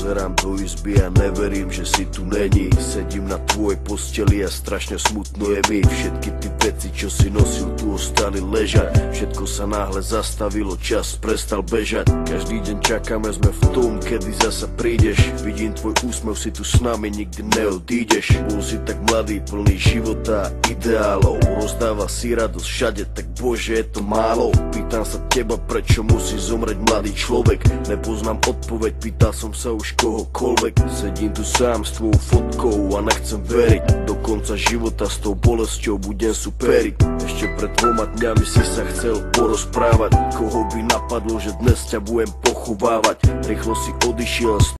Pozerám do izby a neverím, že si tu není. Sedím na tvojej posteli a strašne smutno je mi. Všetky ty veci, čo si nosil, tu ostali ležať. Všetko sa náhle zastavilo, čas prestal bežať. Každý deň čakáme, sme v tom, kedy zasa prídeš. Vidím tvoj úsmev, si tu s nami, nikdy neodídeš. Bol si tak mladý, plný života a ideálov. Rozdával si radosť všade, tak bože, je to málo. Pýtam sa teba, prečo musí zomrieť mladý človek. Nepoznám odpoveď, pýtal som sa už kohokoľvek. Sedím tu sám s tvojou fotkou a nechcem veriť. Do konca života s tou bolesťou budem superiť. Ešte pred 2 dňami si sa chcel porozprávať. Koho by napadlo, že dnes ťa budem pochovávať. Rýchlo si odišiel.